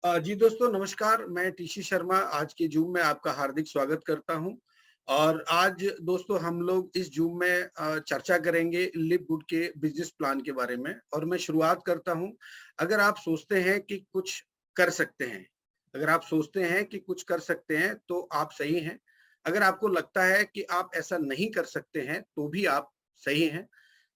जी दोस्तों नमस्कार, मैं टीसी शर्मा आज के ज़ूम में आपका हार्दिक स्वागत करता हूँ। और आज दोस्तों हम लोग इस ज़ूम में चर्चा करेंगे लिव गुड के बिज़नेस प्लान के बारे में। और मैं शुरुआत करता हूँ, अगर आप सोचते हैं कि कुछ कर सकते हैं, अगर आप सोचते हैं कि कुछ कर सकते हैं तो आप सही हैं। अगर आपको लगता है कि आप ऐसा नहीं कर सकते हैं तो भी आप सही हैं।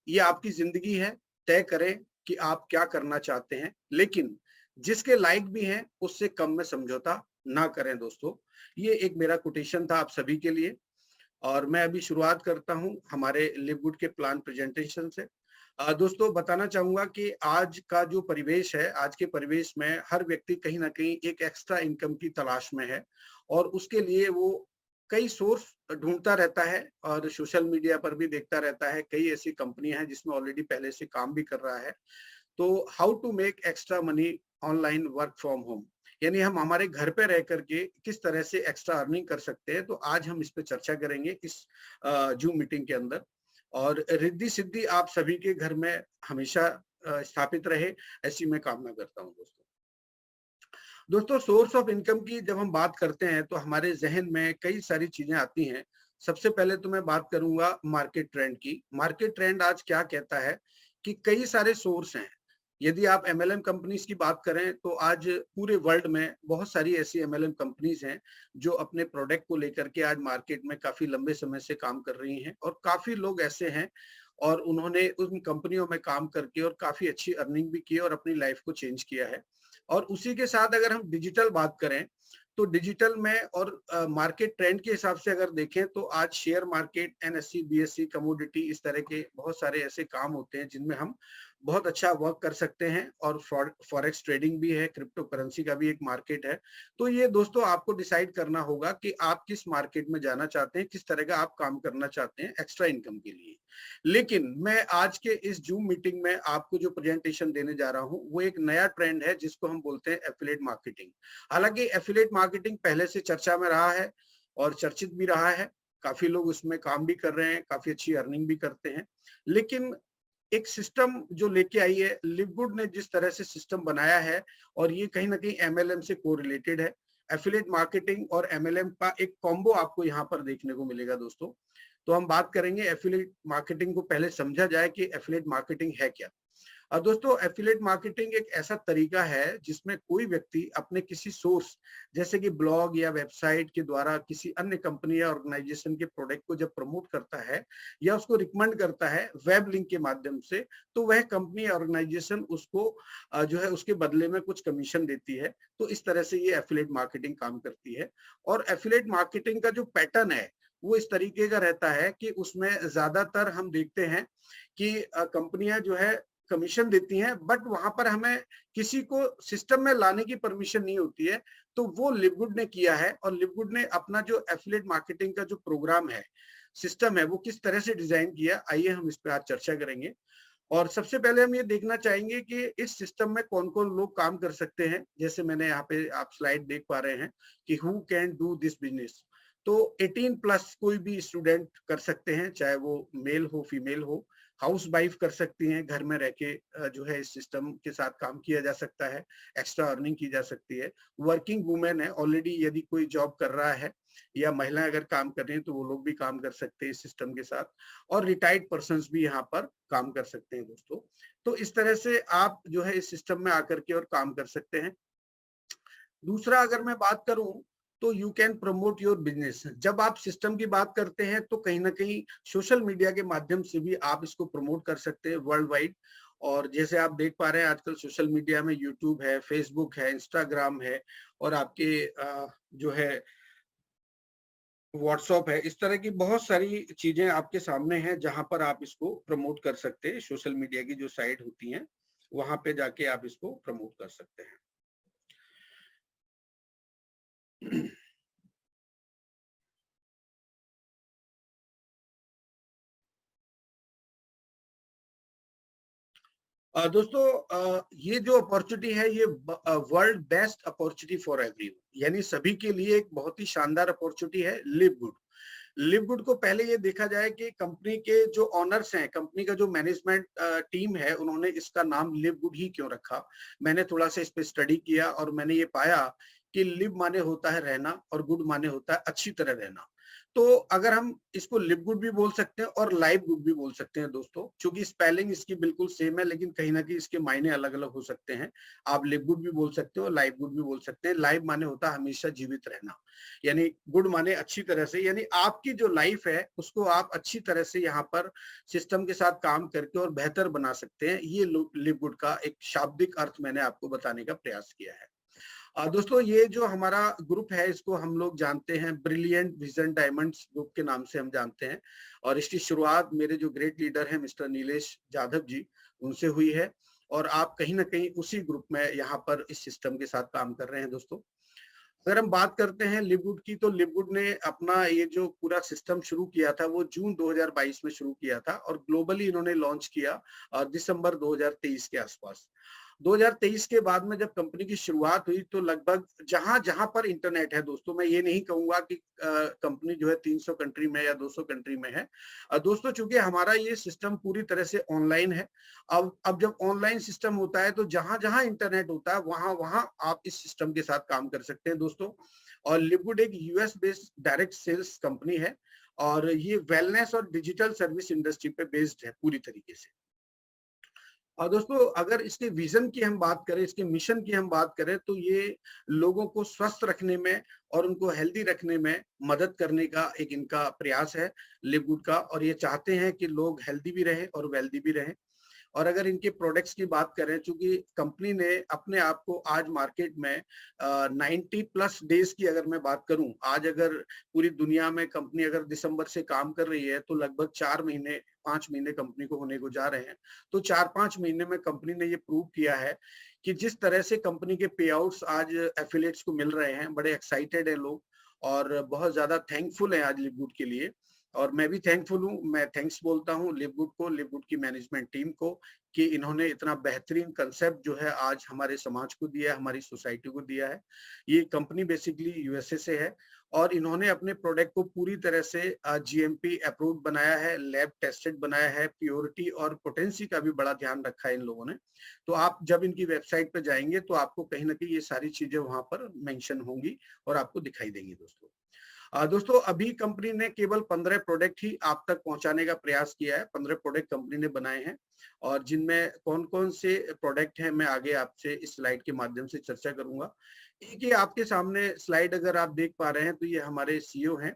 ये आपकी ज़िंदगी है, तय करें कि आप क्या करना चाहते हैं, लेकिन जिसके लायक भी हैं, उससे कम में समझौता ना करें दोस्तों। ये एक मेरा कोटेशन था आप सभी के लिए। और मैं अभी शुरुआत करता हूँ हमारे लिव गुड के प्लान प्रेजेंटेशन से। दोस्तों बताना चाहूँगा कि आज का जो परिवेश है, आज के परिवेश में हर व्यक्ति कहीं न कहीं एक एक्स्ट्रा इनकम की तलाश में है और उसके लिए वो कई सोर्स ढूँढता रहता है और सोशल मीडिया पर भी देखता रहता है। कई ऐसी कंपनियाँ हैं जिसमें ऑलरेडी पहले से काम भी कर रहा है। तो how to make extra money online work from home, यानी हम हमारे घर पे रह करके किस तरह से एक्स्ट्रा अर्निंग कर सकते हैं। तो आज हम इस पे चर्चा करेंगे इस जूम मीटिंग के अंदर। और रिद्धि सिद्धि आप सभी के घर में हमेशा स्थापित रहे, ऐसी मैं कामना करता हूँ दोस्तों। दोस्तों सोर्स ऑफ इनकम की जब हम बात करते हैं तो हमारे ज़हन में कई सारी चीज़ें आती हैं। सबसे पहले तो मैं बात करूँगा मार्केट ट्रेंड की। मार्केट ट्रेंड आज क्या कहता है कि कई सारे सोर्स हैं। यदि आप एमएलएम कंपनीज़ की बात करें तो आज पूरे वर्ल्ड में बहुत सारी ऐसी एमएलएम कंपनीज़ हैं जो अपने प्रोडक्ट को लेकर के आज मार्केट में काफ़ी लंबे समय से काम कर रही हैं और काफ़ी लोग ऐसे हैं और उन्होंने उन कंपनियों में काम करके और काफ़ी अच्छी अर्निंग भी की और अपनी लाइफ को चेंज किया है। और उसी के साथ अगर हम डिजिटल बात करें, तो डिजिटल में और मार्केट ट्रेंड के हिसाब से अगर देखें तो आज share market, NSC, BSc, commodity इस तरह के बहुत सारे ऐसे काम होते हैं जिनमें हम बहुत अच्छा वर्क कर सकते हैं। और फॉरेक्स ट्रेडिंग भी है, क्रिप्टो करेंसी का भी एक मार्केट है। तो ये दोस्तों आपको डिसाइड करना होगा कि आप किस मार्केट में जाना चाहते हैं, किस तरह का आप काम करना चाहते हैं एक्स्ट्रा इनकम के लिए। लेकिन मैं आज के इस जूम मीटिंग में आपको जो प्रेजेंटेशन देने जा रहा हूँ, वो एक नया ट्रेंड है जिसको हम बोलते हैं एफिलिएट मार्केटिंग। हालांकि एफिलिएट मार्केटिंग पहले से चर्चा में रहा है और चर्चित भी रहा है। काफी लोग उसमें काम भी कर रहे हैं, काफी अच्छी अर्निंग भी करते हैं। लेकिन एक सिस्टम जो लेके आई है लिवगुड ने, जिस तरह से सिस्टम बनाया है, और ये कहीं ना कहीं एमएलएम से कोरिलेटेड है। एफिलिएट मार्केटिंग और एमएलएम का एक कॉम्बो आपको यहाँ पर देखने को मिलेगा दोस्तों। तो हम बात करेंगे एफिलिएट मार्केटिंग को। पहले समझा जाए कि एफिलिएट मार्केटिंग है क्या। दोस्तों एफिलिएट मार्केटिंग एक ऐसा तरीका है जिसमें कोई व्यक्ति अपने किसी सोर्स, जैसे कि ब्लॉग या वेबसाइट के द्वारा किसी अन्य कंपनी या ऑर्गेनाइजेशन के प्रोडक्ट को जब प्रमोट करता है या उसको रिकमेंड करता है वेब लिंक के माध्यम से, तो वह कंपनी या ऑर्गेनाइजेशन उसको जो है उसके बदले में कुछ कमीशन देती है। तो इस तरह से ये एफिलिएट मार्केटिंग काम करती है। और एफिलिएट मार्केटिंग का जो पैटर्न है वो इस तरीके का रहता है कि उसमें ज्यादातर हम देखते हैं कि कंपनियां जो है कमीशन देती हैं, बट वहां पर हमें किसी को सिस्टम में लाने की परमिशन नहीं होती है। तो वो लिवगुड ने किया है और लिवगुड ने अपना जो एफिलिएट मार्केटिंग का जो प्रोग्राम है, सिस्टम है, वो किस तरह से डिजाइन किया, आइए हम इस पर आज चर्चा करेंगे। और सबसे पहले हम ये देखना चाहेंगे कि इस सिस्टम में कौन कौन लोग काम कर सकते हैं। जैसे मैंने यहाँ पे आप स्लाइड देख पा रहे हैं कि who can do this business. तो 18 प्लस कोई भी स्टूडेंट कर सकते हैं, चाहे वो मेल हो फीमेल हो। हाउस वाइफ कर सकती हैं, घर में रह के जो है इस सिस्टम के साथ काम किया जा सकता है, एक्स्ट्रा अर्निंग की जा सकती है। वर्किंग वुमेन है, ऑलरेडी यदि कोई जॉब कर रहा है या महिलाएं अगर काम कर रही हैं तो वो लोग भी काम कर सकते हैं इस सिस्टम के साथ। और रिटायर्ड पर्संस भी यहाँ पर काम कर सकते हैं दोस्तों। तो इस तरह से आप जो है इस सिस्टम में आकर के और काम कर सकते हैं। दूसरा अगर मैं बात करूं तो you can promote your business. जब आप सिस्टम की बात करते हैं तो कहीं ना कहीं सोशल मीडिया के माध्यम से भी आप इसको प्रमोट कर सकते हैं वर्ल्ड वाइड। और जैसे आप देख पा रहे हैं आजकल सोशल मीडिया में यूट्यूब है, फेसबुक है, इंस्टाग्राम है और आपके जो है व्हाट्सएप है। इस तरह की बहुत सारी चीजें आपके सामने हैं जहां पर आप इसको प्रमोट कर सकते हैं। सोशल मीडिया की जो साइट होती हैं वहां पे जाके आप इसको प्रमोट कर सकते हैं। दोस्तों ये जो अपॉर्चुनिटी है ये world best opportunity for everyone, यानी सभी के लिए एक बहुत ही शानदार अपॉर्चुनिटी है लिव गुड। लिव गुड को पहले ये देखा जाए कि कंपनी के जो ओनर्स हैं, कंपनी का जो मैनेजमेंट टीम है, उन्होंने इसका नाम लिव गुड ही क्यों रखा। मैंने थोड़ा सा इस पे स्टडी किया और मैंने ये पाया कि लिव माने होता है रहना और गुड माने होता है अच्छी तरह रहना। तो अगर हम इसको लिव गुड भी बोल सकते हैं और लाइव गुड भी बोल सकते हैं दोस्तों, क्योंकि स्पेलिंग इसकी बिल्कुल सेम है, लेकिन कहीं ना कहीं इसके मायने अलग अलग हो सकते हैं। आप लिव गुड भी बोल सकते हो, लाइव गुड भी बोल सकते हैं। लाइव माने होता है हमेशा जीवित रहना, यानी गुड माने अच्छी तरह से, यानी आपकी जो लाइफ है उसको आप अच्छी तरह से यहाँ पर सिस्टम के साथ काम करके और बेहतर बना सकते हैं। ये लिव गुड का एक शाब्दिक अर्थ मैंने आपको बताने का प्रयास किया है। दोस्तों, ये जो हमारा ग्रुप है इसको हम लोग जानते हैं ब्रिलियंट विजन डायमंड्स ग्रुप के नाम से हम जानते हैं, और इसकी शुरुआत मेरे जो ग्रेट लीडर हैं मिस्टर नीलेश जाधव जी, उनसे हुई है। और आप कहीं ना कहीं उसी ग्रुप में यहाँ पर इस सिस्टम के साथ काम कर रहे हैं दोस्तों। अगर हम बात करते हैं लिववुड की, तो लिववुड ने अपना ये जो पूरा सिस्टम शुरू किया था वो जून 2022 में शुरू किया था, और ग्लोबली इन्होंने लॉन्च किया दिसंबर 2023 के आसपास। 2023 के बाद में जब कंपनी की शुरुआत हुई तो लगभग जहां जहां पर इंटरनेट है दोस्तों, मैं ये नहीं कहूंगा कि कंपनी जो है 300 कंट्री में या 200 कंट्री में है। दोस्तों, चूंकि हमारा ये सिस्टम पूरी तरह से ऑनलाइन है, अब जब ऑनलाइन सिस्टम होता है तो जहां जहां इंटरनेट होता है वहां वहां आप इस सिस्टम के साथ काम कर सकते हैं दोस्तों। और लिववुड एक US based direct sales company है, और ये वेलनेस और डिजिटल सर्विस इंडस्ट्री पे बेस्ड है पूरी तरीके से। और दोस्तों, अगर इसके विजन की हम बात करें, इसके मिशन की हम बात करें, तो ये लोगों को स्वस्थ रखने में और उनको हेल्दी रखने में मदद करने का एक इनका प्रयास है लिववुड का, और ये चाहते हैं कि लोग हेल्दी भी रहें और वेल्दी भी रहें। और अगर इनके प्रोडक्ट्स की बात करें, चूंकि कंपनी ने अपने आप को आज मार्केट में 90 प्लस डेज की अगर मैं बात करूं, आज अगर पूरी दुनिया में कंपनी अगर दिसंबर से काम कर रही है तो लगभग 4 महीने 5 महीने कंपनी को होने को जा रहे हैं। तो 4-5 महीने में कंपनी ने ये प्रूव किया है कि जिस तरह से कंपनी के पे आउट्स आज एफिलिएट्स को मिल रहे हैं, बड़े एक्साइटेड है लोग और बहुत ज्यादा थैंकफुल है आज लिववुड के लिए। और मैं भी थैंकफुल हूँ, मैं थैंक्स बोलता हूँ लिववुड को, लिववुड की मैनेजमेंट टीम को, कि इन्होंने इतना बेहतरीन कंसेप्ट जो है आज हमारे समाज को दिया है, हमारी सोसाइटी को दिया है। ये कंपनी बेसिकली यूएसए से है, और इन्होंने अपने प्रोडक्ट को पूरी तरह से जीएमपी अप्रूव्ड बनाया है, लैब टेस्टेड बनाया है, प्योरिटी और पोटेंसी का भी बड़ा ध्यान रखा है इन लोगों ने। तो आप जब इनकी वेबसाइट पर जाएंगे तो आपको कहीं ना कहीं ये सारी चीजें वहां पर मेंशन होंगी और आपको दिखाई देंगी दोस्तों। दोस्तों, अभी कंपनी ने केवल 15 प्रोडक्ट ही आप तक पहुंचाने का प्रयास किया है। 15 प्रोडक्ट कंपनी ने बनाए हैं, और जिनमें कौन कौन से प्रोडक्ट हैं मैं आगे आपसे इस स्लाइड के माध्यम से चर्चा करूंगा। एक ये आपके सामने स्लाइड अगर आप देख पा रहे हैं तो ये हमारे सीईओ हैं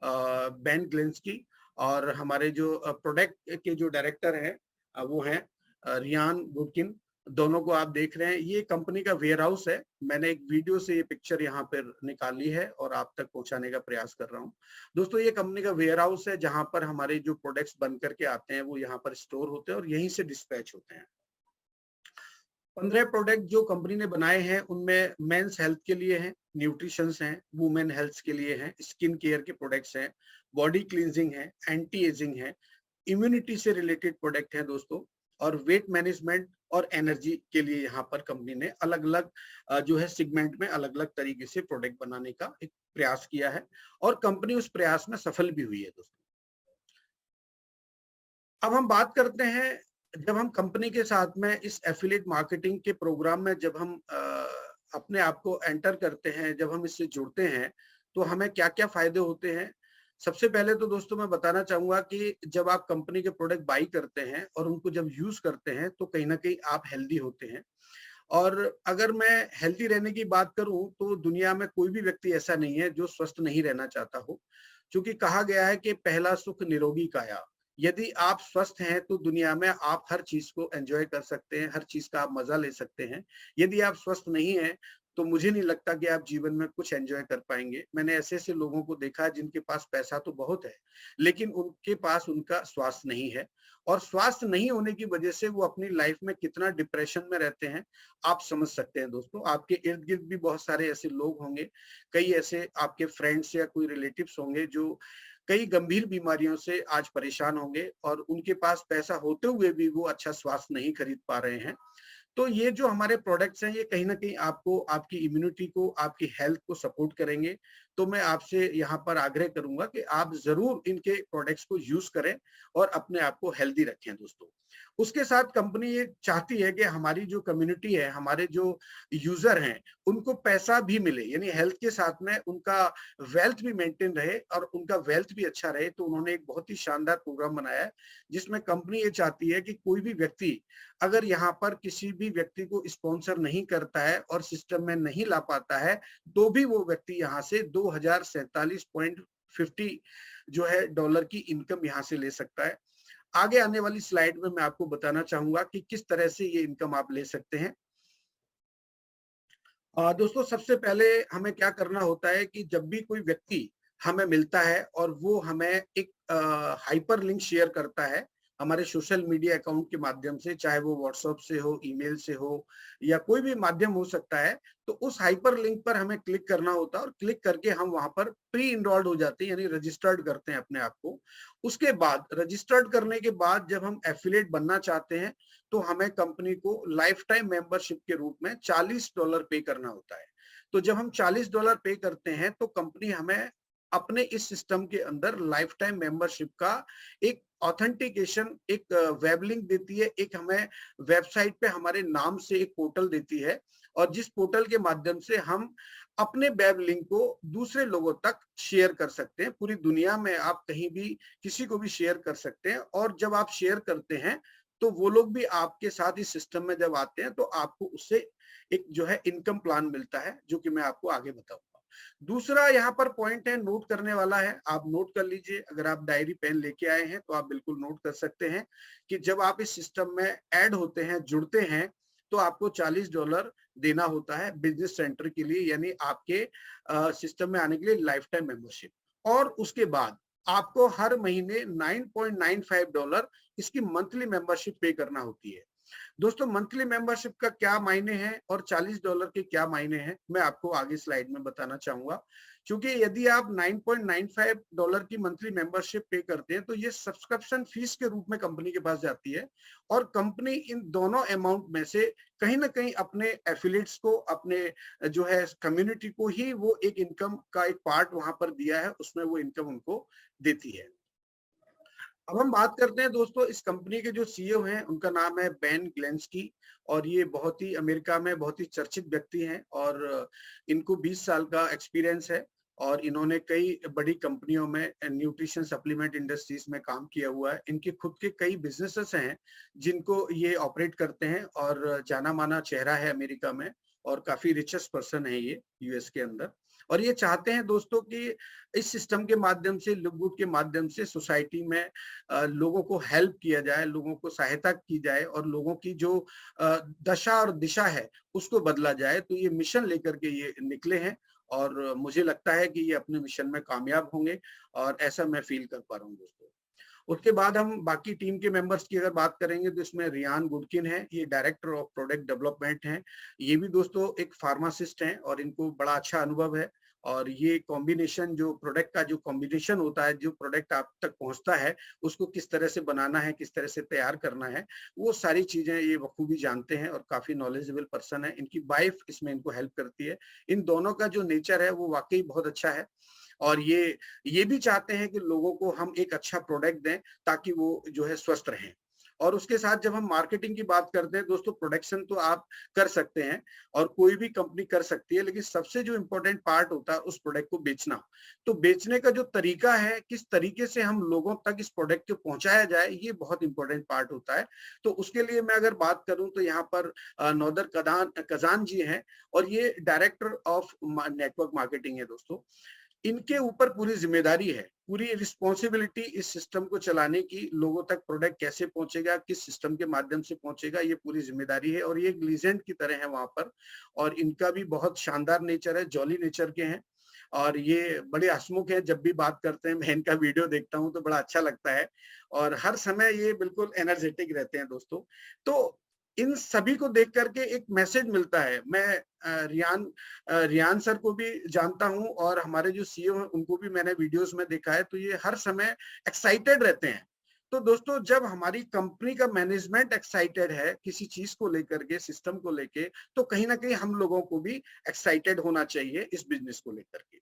बेन ग्लिंस्की, और हमारे जो प्रोडक्ट के जो डायरेक्टर हैं वो हैं रियान गुडकिन। दोनों को आप देख रहे हैं, ये कंपनी का वेयर हाउस है। मैंने एक वीडियो से ये पिक्चर यहाँ पर निकाली है और आप तक पहुंचाने का प्रयास कर रहा हूँ। दोस्तों, ये कंपनी का वेयर हाउस है जहां पर हमारे जो प्रोडक्ट्स बन करके आते हैं वो यहाँ पर स्टोर होते हैं और यहीं से डिस्पैच होते हैं। 15 प्रोडक्ट जो कंपनी ने बनाए हैं उनमें मेंस हेल्थ के लिए हैं, न्यूट्रिशंस हैं, वुमेन हेल्थ के लिए हैं, स्किन केयर के प्रोडक्ट्स हैं, बॉडी क्लींजिंग है, एंटी एजिंग है, इम्यूनिटी से रिलेटेड प्रोडक्ट हैं दोस्तों, और वेट मैनेजमेंट और एनर्जी के लिए यहाँ पर कंपनी ने अलग अलग जो है सेगमेंट में अलग अलग तरीके से प्रोडक्ट बनाने का एक प्रयास किया है, और कंपनी उस प्रयास में सफल भी हुई है दोस्तों। अब हम बात करते हैं, जब हम कंपनी के साथ में इस एफिलिएट मार्केटिंग के प्रोग्राम में जब हम अपने आप को एंटर करते हैं, जब हम इससे जुड़ते हैं, तो हमें क्या क्या फायदे होते हैं। सबसे पहले तो दोस्तों मैं बताना चाहूंगा कि जब आप कंपनी के प्रोडक्ट बाई करते हैं और उनको जब यूज करते हैं तो कहीं ना कहीं आप हेल्दी होते हैं। और अगर मैं हेल्दी रहने की बात करूं तो दुनिया में कोई भी व्यक्ति ऐसा नहीं है जो स्वस्थ नहीं रहना चाहता हो, क्योंकि कहा गया है कि पहला सुख निरोगी काया। यदि आप स्वस्थ हैं तो दुनिया में आप हर चीज को एंजॉय कर सकते हैं, हर चीज का आप मजा ले सकते हैं। यदि आप स्वस्थ नहीं हैं तो मुझे नहीं लगता कि आप जीवन में कुछ एंजॉय कर पाएंगे। मैंने ऐसे ऐसे लोगों को देखा है जिनके पास पैसा तो बहुत है, लेकिन उनके पास उनका स्वास्थ्य नहीं है, और स्वास्थ्य नहीं होने की वजह से वो अपनी लाइफ में कितना डिप्रेशन में रहते हैं आप समझ सकते हैं दोस्तों। आपके इर्द गिर्द भी बहुत सारे ऐसे लोग होंगे, कई ऐसे आपके फ्रेंड्स या कोई रिलेटिव्स होंगे जो कई गंभीर बीमारियों से आज परेशान होंगे, और उनके पास पैसा होते हुए भी वो अच्छा स्वास्थ्य नहीं खरीद पा रहे हैं। तो ये जो हमारे प्रोडक्ट्स हैं, ये कहीं न कहीं आपको आपकी इम्यूनिटी को, आपकी हेल्थ को सपोर्ट करेंगे। तो मैं आपसे यहाँ पर आग्रह करूँगा कि आप ज़रूर इनके प्रोडक्ट्स को यूज़ करें और अपने आप को हेल्दी रखें दोस्तों। उसके साथ कंपनी ये चाहती है कि हमारी जो कम्युनिटी है, हमारे जो यूज़र हैं, उनको पैसा भी मिले, यानी हेल्थ के साथ में उनका वेल्थ भी मेंटेन रहे और उनका वेल्थ भी अच्छा रहे। तो उन्होंने एक बहुत ही शानदार प्रोग्राम बनाया है, जिसमें कंपनी ये चाहती है कि कोई भी व्यक्ति अगर यहाँ पर किसी भी व्यक्ति को स्पॉन्सर नहीं करता है और सिस्टम में नहीं ला पाता है, तो भी वो व्यक्ति यहाँ से 2047.50 जो है डॉलर की इनकम यहाँ से ले सकता है। आगे आने वाली स्लाइड में मैं आपको बताना चाहूँगा कि किस तरह से ये इनकम आप ले सकते हैं। दोस्तों सबसे पहले हमें क्या करना होता है कि जब भी कोई व्यक्ति हमें मिलता है और वो हमें एक हाइपर लिंक शेयर करता है हमारे सोशल मीडिया अकाउंट के माध्यम से, चाहे वो व्हाट्सएप से हो, ईमेल से हो या कोई भी माध्यम हो सकता है, तो उस हाइपर लिंक पर हमें क्लिक करना होता है और क्लिक करके हम वहां पर प्री इनरोल्ड हो जाते हैं, यानी रजिस्टर्ड करते हैं अपने आप को। उसके बाद रजिस्टर्ड करने के बाद जब हम एफिलिएट बनना चाहते हैं, तो हमें कंपनी को लाइफ टाइम मेंबरशिप के रूप में $40 पे करना होता है। तो जब हम $40 पे करते हैं तो कंपनी हमें अपने इस सिस्टम के अंदर लाइफ टाइम मेंबरशिप का एक ऑथेंटिकेशन, एक वेब लिंक देती है, एक हमें वेबसाइट पे हमारे नाम से एक पोर्टल देती है और जिस पोर्टल के माध्यम से हम अपने वेब लिंक को दूसरे लोगों तक शेयर कर सकते हैं। पूरी दुनिया में आप कहीं भी किसी को भी शेयर कर सकते हैं और जब आप शेयर करते हैं तो वो लोग भी आपके साथ इस सिस्टम में जब आते हैं तो आपको उससे एक जो है इनकम प्लान मिलता है, जो कि मैं आपको आगे बताऊंगा। दूसरा यहाँ पर पॉइंट है, नोट करने वाला है, आप नोट कर लीजिए। अगर आप डायरी पेन लेके आए हैं तो आप बिल्कुल नोट कर सकते हैं कि जब आप इस सिस्टम में ऐड होते हैं, जुड़ते हैं, तो आपको $40 देना होता है बिजनेस सेंटर के लिए, यानी आपके सिस्टम में आने के लिए लाइफ टाइम मेंबरशिप। और उसके बाद आपको हर महीने $9.95 इसकी मंथली मेंबरशिप पे करना होती है। दोस्तों मंथली मेंबरशिप का क्या मायने हैं और $40 के क्या मायने हैं, मैं आपको आगे स्लाइड में बताना चाहूंगा। क्योंकि यदि आप $9.95 की मंथली मेंबरशिप पे करते हैं तो ये सब्सक्रिप्शन फीस के रूप में कंपनी के पास जाती है और कंपनी इन दोनों अमाउंट में से कहीं ना कहीं अपने एफिलिएट्स को, अपने जो है कम्युनिटी को ही वो एक इनकम का एक पार्ट वहां पर दिया है, उसमें वो इनकम उनको देती है। अब हम बात करते हैं दोस्तों इस कंपनी के जो सीईओ हैं, उनका नाम है बेन ग्लेंस्की और ये बहुत ही अमेरिका में बहुत ही चर्चित व्यक्ति हैं और इनको 20 साल का एक्सपीरियंस है और इन्होंने कई बड़ी कंपनियों में न्यूट्रिशन सप्लीमेंट इंडस्ट्रीज में काम किया हुआ है। इनके खुद के कई बिजनेसेस हैं जिनको ये ऑपरेट करते हैं और जाना माना चेहरा है अमेरिका में और काफी रिचेस्ट पर्सन है ये यूएस के अंदर। और ये चाहते हैं दोस्तों कि इस सिस्टम के माध्यम से, लिवगुड के माध्यम से सोसाइटी में लोगों को हेल्प किया जाए, लोगों को सहायता की जाए और लोगों की जो दशा और दिशा है उसको बदला जाए। तो ये मिशन लेकर के ये निकले हैं और मुझे लगता है कि ये अपने मिशन में कामयाब होंगे और ऐसा मैं फील कर पा रहा हूँ दोस्तों। उसके बाद हम बाकी टीम के मेंबर्स की अगर बात करेंगे तो इसमें रियान गुडकिन है, ये डायरेक्टर ऑफ प्रोडक्ट डेवलपमेंट हैं। ये भी दोस्तों एक फार्मासिस्ट हैं और इनको बड़ा अच्छा अनुभव है और ये कॉम्बिनेशन जो प्रोडक्ट का जो कॉम्बिनेशन होता है, जो प्रोडक्ट आप तक पहुंचता है, उसको किस तरह से बनाना है, किस तरह से तैयार करना है, वो सारी चीजें ये बखूबी जानते हैं और काफी नॉलेजेबल पर्सन है। इनकी वाइफ इसमें इनको हेल्प करती है। इन दोनों का जो नेचर है वो वाकई बहुत अच्छा है और ये भी चाहते हैं कि लोगों को हम एक अच्छा प्रोडक्ट दें ताकि वो जो है स्वस्थ रहें। और उसके साथ जब हम मार्केटिंग की बात करते हैं दोस्तों, प्रोडक्शन तो आप कर सकते हैं और कोई भी कंपनी कर सकती है, लेकिन सबसे जो इम्पोर्टेंट पार्ट होता है उस प्रोडक्ट को बेचना। तो बेचने का जो तरीका है, किस तरीके से हम लोगों तक इस प्रोडक्ट को पहुंचाया जाए, ये बहुत इंपॉर्टेंट पार्ट होता है। तो उसके लिए मैं अगर बात करूं तो यहाँ पर नौदर कजान जी हैं और ये डायरेक्टर ऑफ नेटवर्क मार्केटिंग है दोस्तों। इनके ऊपर पूरी जिम्मेदारी है, पूरी रिस्पॉन्सिबिलिटी इस सिस्टम को चलाने की। लोगों तक प्रोडक्ट कैसे पहुंचेगा, किस सिस्टम के माध्यम से पहुंचेगा, ये पूरी जिम्मेदारी है और ये एक लीजेंड की तरह है वहां पर। और इनका भी बहुत शानदार नेचर है, जॉली नेचर के हैं और ये बड़े हंसमुख हैं। जब भी बात करते हैं, मैं इनका वीडियो देखता हूँ तो बड़ा अच्छा लगता है और हर समय ये बिल्कुल एनर्जेटिक रहते हैं दोस्तों। तो इन सभी को देख करके एक मैसेज मिलता है। मैं रियान सर को भी जानता हूं और हमारे जो सीईओ हैं उनको भी मैंने वीडियोस में देखा है, तो ये हर समय एक्साइटेड रहते हैं। तो दोस्तों जब हमारी कंपनी का मैनेजमेंट एक्साइटेड है किसी चीज को लेकर के, सिस्टम को लेके, तो कहीं ना कहीं हम लोगों को भी एक्साइटेड होना चाहिए इस बिजनेस को लेकर के।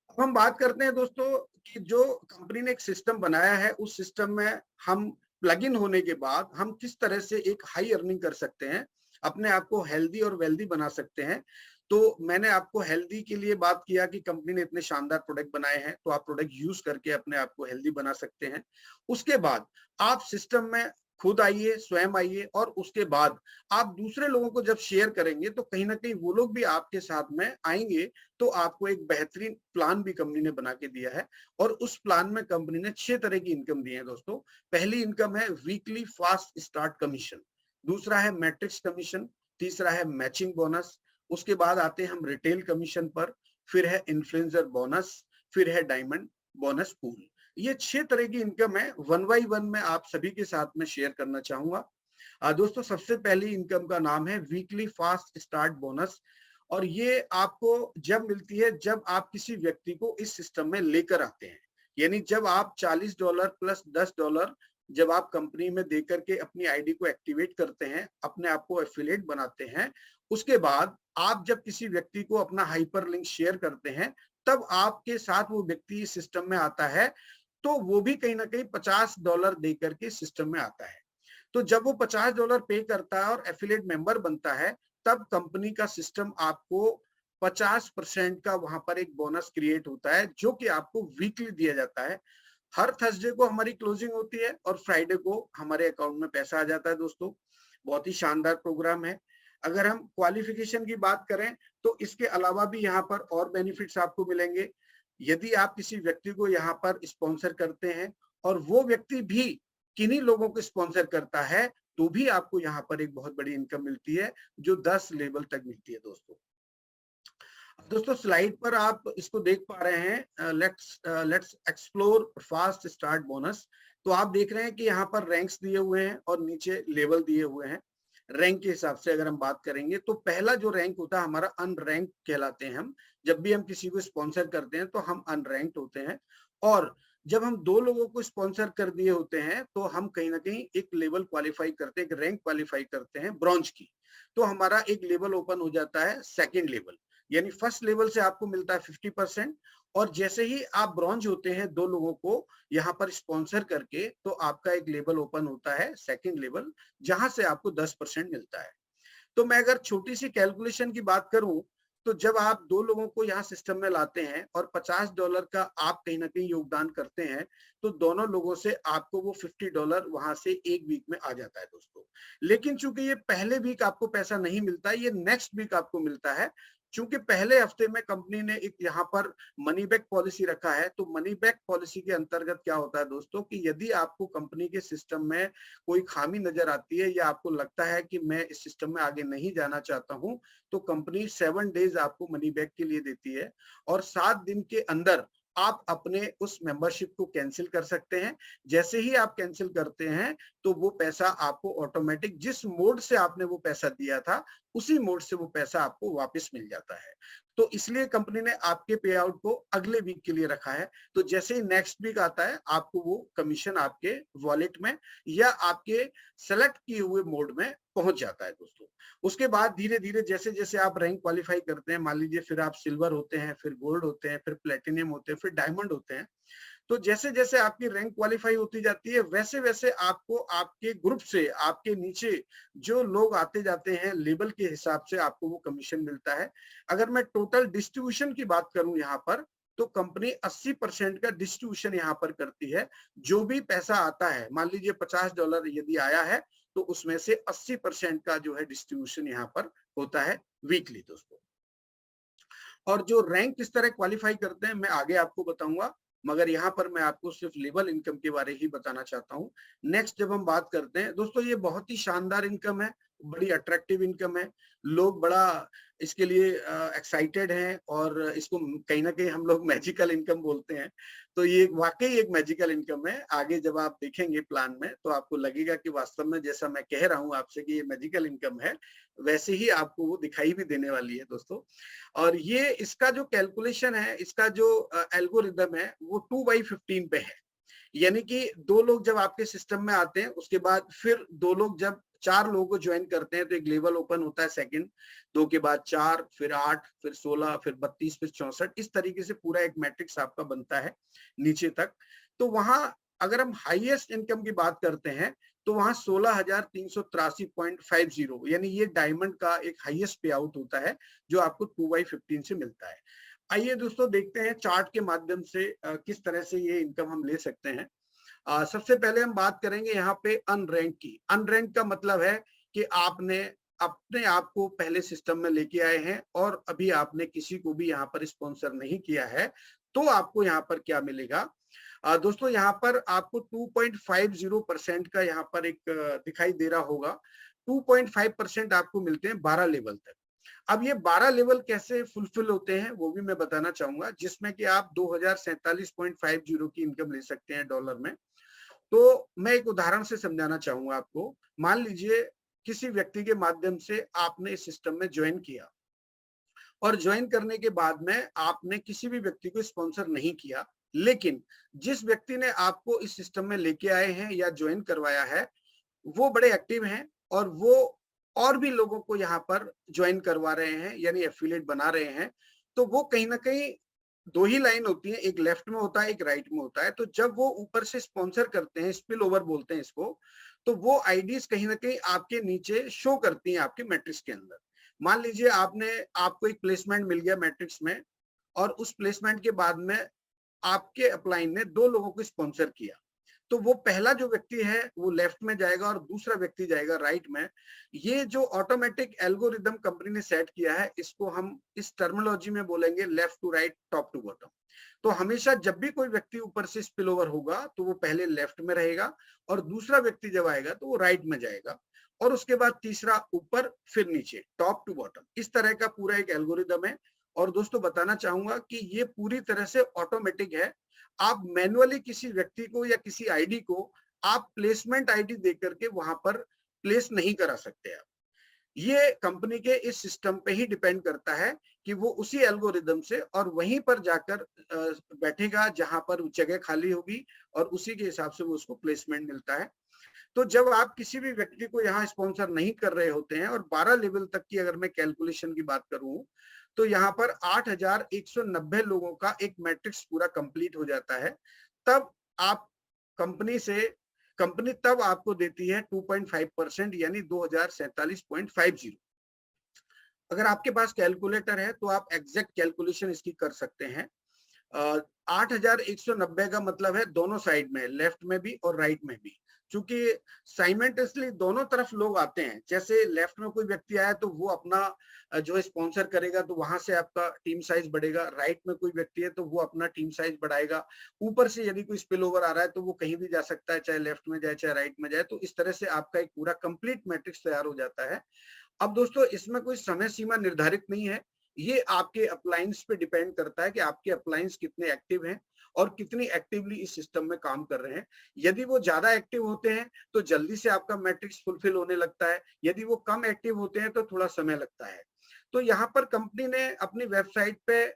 अब हम बात करते हैं दोस्तों कि जो कंपनी ने एक सिस्टम बनाया है, उस सिस्टम में हम प्लग इन होने के बाद हम किस तरह से एक हाई अर्निंग कर सकते हैं, अपने आप को हेल्दी और वेल्दी बना सकते हैं। तो मैंने आपको हेल्दी के लिए बात किया कि कंपनी ने इतने शानदार प्रोडक्ट बनाए हैं, तो आप प्रोडक्ट यूज करके अपने आप को हेल्दी बना सकते हैं। उसके बाद आप सिस्टम में खुद आइए, स्वयं आइए, और उसके बाद आप दूसरे लोगों को जब शेयर करेंगे तो कहीं ना कहीं वो लोग भी आपके साथ में आएंगे। तो आपको एक बेहतरीन प्लान भी कंपनी ने बना के दिया है, और उस प्लान में कंपनी ने 6 तरह की इनकम दी है दोस्तों। पहली इनकम है वीकली फास्ट स्टार्ट कमीशन, दूसरा है मैट्रिक्स कमीशन, तीसरा है मैचिंग बोनस, उसके बाद आते हैं हम रिटेल कमीशन पर, फिर है इन्फ्लुएंसर बोनस, फिर है डायमंड बोनस पूल। ये 6 तरह की इनकम है, वन बाई वन मैं आप सभी के साथ में शेयर करना चाहूंगा। दोस्तों सबसे पहली इनकम का नाम है वीकली फास्ट स्टार्ट बोनस, और ये आपको जब मिलती है जब आप किसी व्यक्ति को इस सिस्टम में लेकर आते हैं। यानी जब आप $40 प्लस $10 जब आप कंपनी में देकर के अपनी आईडी को एक्टिवेट करते हैं, अपने आप को एफिलिएट बनाते हैं, उसके बाद आप जब किसी व्यक्ति को अपना हाइपर लिंक शेयर करते हैं, तब आपके साथ वो व्यक्ति इस सिस्टम में आता है। तो वो भी कहीं ना कहीं $50 दे करके सिस्टम में आता है। तो जब वो $50 पे करता है और एफिलिएट मेंबर बनता है, तब कंपनी का सिस्टम आपको 50% का वहां पर एक बोनस क्रिएट होता है, जो कि आपको वीकली दिया जाता है। हर थर्सडे को हमारी क्लोजिंग होती है और फ्राइडे को हमारे अकाउंट में पैसा आ जाता है दोस्तों। बहुत ही शानदार प्रोग्राम है। अगर हम क्वालिफिकेशन की बात करें तो इसके अलावा भी यहाँ पर और बेनिफिट्स आपको मिलेंगे। यदि आप किसी व्यक्ति को यहाँ पर स्पॉन्सर करते हैं और वो व्यक्ति भी किन्हीं लोगों को स्पॉन्सर करता है, तो भी आपको यहाँ पर एक बहुत बड़ी इनकम मिलती है, जो 10 लेवल तक मिलती है दोस्तों। दोस्तों स्लाइड पर आप इसको देख पा रहे हैं, let's explore fast start bonus. तो आप देख रहे हैं कि यहाँ पर रैंक्स दिए हुए हैं और नीचे लेवल दिए हुए हैं। रैंक के हिसाब से अगर हम बात करेंगे तो पहला जो रैंक होता है हमारा अनरैंक कहलाते हैं हम। जब भी हम किसी को स्पॉन्सर करते हैं तो हम अनरैंक्ड होते हैं, और जब हम 2 लोगों को स्पॉन्सर कर दिए होते हैं तो हम कहीं ना कहीं एक लेवल क्वालिफाई करते हैं, एक रैंक क्वालिफाई करते हैं ब्रॉन्ज की। तो हमारा एक लेवल ओपन हो जाता है सेकेंड लेवल। यानी फर्स्ट लेवल से आपको मिलता है 50%, और जैसे ही आप ब्रॉन्ज होते हैं 2 लोगों को यहाँ पर स्पॉन्सर करके, तो आपका एक लेवल ओपन होता है सेकेंड लेवल, जहां से आपको 10% मिलता है। तो मैं अगर छोटी सी कैलकुलेशन की बात करूं, तो जब आप 2 लोगों को यहाँ सिस्टम में लाते हैं और $50 का आप कहीं ना कहीं योगदान करते हैं, तो दोनों लोगों से आपको वो $50 वहां से एक वीक में आ जाता है दोस्तों। लेकिन चूंकि ये पहले वीक आपको पैसा नहीं मिलता, ये नेक्स्ट वीक आपको मिलता है। चूंकि पहले हफ्ते में कंपनी ने एक यहाँ पर मनी बैक पॉलिसी रखा है, तो मनी बैक पॉलिसी के अंतर्गत क्या होता है दोस्तों कि यदि आपको कंपनी के सिस्टम में कोई खामी नजर आती है या आपको लगता है कि मैं इस सिस्टम में आगे नहीं जाना चाहता हूं, तो कंपनी 7 डेज आपको मनी बैक के लिए देती है, और 7 दिन के अंदर आप अपने उस मेंबरशिप को कैंसिल कर सकते हैं। जैसे ही आप कैंसिल करते हैं, तो वो पैसा आपको ऑटोमेटिक, जिस मोड से आपने वो पैसा दिया था, उसी मोड से वो पैसा आपको वापस मिल जाता है। तो इसलिए कंपनी ने आपके पे आउट को अगले वीक के लिए रखा है। तो जैसे ही नेक्स्ट वीक आता है, आपको वो कमीशन आपके वॉलेट में या आपके सेलेक्ट किए हुए मोड में पहुंच जाता है दोस्तों। उसके बाद धीरे धीरे जैसे जैसे आप रैंक क्वालिफाई करते हैं, मान लीजिए फिर आप सिल्वर होते हैं, फिर गोल्ड होते हैं, फिर प्लेटिनियम होते हैं, फिर डायमंड होते हैं। तो जैसे जैसे आपकी रैंक क्वालिफाई होती जाती है, वैसे वैसे आपको आपके ग्रुप से आपके नीचे जो लोग आते जाते हैं, लेवल के हिसाब से आपको वो कमीशन मिलता है। अगर मैं टोटल डिस्ट्रीब्यूशन की बात करूं यहाँ पर, तो कंपनी 80% का डिस्ट्रीब्यूशन यहाँ पर करती है। जो भी पैसा आता है, मान लीजिए $50 यदि आया है, तो उसमें से 80% का जो है डिस्ट्रीब्यूशन यहाँ पर होता है वीकली दोस्तों। और जो रैंक किस तरह क्वालिफाई करते हैं मैं आगे आपको बताऊंगा, मगर यहाँ पर मैं आपको सिर्फ लेवल इनकम के बारे ही बताना चाहता हूँ। नेक्स्ट जब हम बात करते हैं दोस्तों, ये बहुत ही शानदार इनकम है, बड़ी अट्रैक्टिव इनकम है। लोग बड़ा इसके लिए एक्साइटेड हैं, और इसको कहीं ना कहीं हम लोग मैजिकल इनकम बोलते हैं। तो ये वाकई एक मैजिकल इनकम है। आगे जब आप देखेंगे प्लान में, तो आपको लगेगा कि वास्तव में जैसा मैं कह रहा हूँ आपसे कि ये मैजिकल इनकम है, वैसे ही आपको वो दिखाई भी देने वाली है दोस्तों। और ये इसका जो कैलकुलेशन है, इसका जो एल्गोरिदम है, वो 2/15 पे है। यानी कि 2 लोग जब आपके सिस्टम में आते हैं, उसके बाद फिर 2 लोग जब 4 लोगों को ज्वाइन करते हैं तो एक लेवल ओपन होता है सेकंड, 2 के बाद 4, फिर 8, फिर 16, फिर 32, फिर 64, इस तरीके से पूरा एक मैट्रिक्स आपका बनता है नीचे तक। तो वहां अगर हम हाईएस्ट इनकम की बात करते हैं तो वहां 16,383.50 यानी ये डायमंड का एक हाईएस्ट पे आउट होता है जो आपको 2/15 से मिलता है। आइए दोस्तों देखते हैं चार्ट के माध्यम से किस तरह से ये इनकम हम ले सकते हैं। सबसे पहले हम बात करेंगे यहाँ पे अनरैंक की। अनरैंक का मतलब है कि आपने अपने आप को पहले सिस्टम में लेके आए हैं और अभी आपने किसी को भी यहाँ पर स्पॉन्सर नहीं किया है, तो आपको यहाँ पर क्या मिलेगा। दोस्तों यहाँ पर आपको 2.50% का यहाँ पर एक दिखाई दे रहा होगा। 2.5% आपको मिलते हैं 12 लेवल तक। अब ये 12 लेवल कैसे फुलफिल होते हैं वो भी मैं बताना चाहूंगा, जिसमें कि आप 2047.50 की इनकम ले सकते हैं डॉलर में। तो मैं एक उदाहरण से समझाना चाहूंगा आपको। मान लीजिए किसी व्यक्ति के माध्यम से आपने इस सिस्टम में ज्वाइन किया और ज्वाइन करने के बाद में आपने किसी भी व्यक्ति को स्पॉन्सर नहीं किया, लेकिन जिस व्यक्ति ने आपको इस सिस्टम में लेके आए हैं या ज्वाइन करवाया है वो बड़े एक्टिव हैं और वो और भी लोगों को यहाँ पर ज्वाइन करवा रहे हैं, यानी एफिलिएट बना रहे हैं। तो वो कहीं ना कहीं 2 ही लाइन होती है, एक लेफ्ट में होता है, एक राइट में होता है। तो जब वो ऊपर से स्पॉन्सर करते हैं, स्पिल ओवर बोलते हैं इसको, तो वो आईडीज कहीं ना कहीं आपके नीचे शो करती हैं आपके मैट्रिक्स के अंदर। मान लीजिए आपको एक प्लेसमेंट मिल गया मैट्रिक्स में और उस प्लेसमेंट के बाद में आपके अपलाइन ने 2 लोगों को स्पॉन्सर किया, तो वो पहला जो व्यक्ति है वो लेफ्ट में जाएगा और दूसरा व्यक्ति जाएगा राइट में। ये जो ऑटोमेटिक एल्गोरिदम कंपनी ने सेट किया है, इसको हम इस टर्मिनोलॉजी में बोलेंगे left to right, top to bottom. तो हमेशा जब भी कोई व्यक्ति ऊपर से स्पिल ओवर होगा तो वो पहले लेफ्ट में रहेगा और दूसरा व्यक्ति जब आएगा तो वो राइट में जाएगा और उसके बाद तीसरा ऊपर, फिर नीचे, टॉप टू बॉटम। इस तरह का पूरा एक एल्गोरिदम है। और दोस्तों बताना चाहूंगा कि ये पूरी तरह से ऑटोमेटिक है। आप मैन्युअली किसी व्यक्ति को या किसी आईडी को आप प्लेसमेंट आईडी देकर के वहां पर प्लेस नहीं करा सकते आप। ये कंपनी के इस सिस्टम पे ही डिपेंड करता है कि वो उसी एल्गोरिदम से और वहीं पर जाकर बैठेगा जहां पर जगह खाली होगी और उसी के हिसाब से वो उसको प्लेसमेंट मिलता है। तो जब आप किसी भी व्यक्ति को यहाँ स्पॉन्सर नहीं कर रहे होते हैं और 12 लेवल तक की अगर मैं कैलकुलेशन की बात करूं तो यहाँ पर 8,190 लोगों का एक मैट्रिक्स पूरा कंप्लीट हो जाता है। तब आप कंपनी तब आपको देती है 2.5% यानी 2,047.50। अगर आपके पास कैलकुलेटर है तो आप एग्जैक्ट कैलकुलेशन इसकी कर सकते हैं। 8,190 का मतलब है दोनों साइड में, लेफ्ट में भी और राइट में भी। चूंकि साइमेंटसली दोनों तरफ लोग आते हैं, जैसे लेफ्ट में कोई व्यक्ति आया तो वो अपना जो स्पॉन्सर करेगा तो वहां से आपका टीम साइज बढ़ेगा, राइट में कोई व्यक्ति है तो वो अपना टीम साइज बढ़ाएगा, ऊपर से यदि कोई स्पिल ओवर आ रहा है तो वो कहीं भी जा सकता है, चाहे लेफ्ट में जाए चाहे राइट में जाए। तो इस तरह से आपका एक पूरा कंप्लीट मैट्रिक्स तैयार हो जाता है। अब दोस्तों इसमें कोई समय सीमा निर्धारित नहीं है, ये आपके अप्लायंस पे डिपेंड करता है कि आपके अप्लायंस कितने एक्टिव हैं और कितनी एक्टिवली इस सिस्टम में काम कर रहे हैं। यदि वो ज्यादा एक्टिव होते हैं तो जल्दी से आपका मैट्रिक्स फुलफिल होने लगता है, यदि वो कम एक्टिव होते हैं तो थोड़ा समय लगता है। तो यहाँ पर कंपनी ने अपनी वेबसाइट पे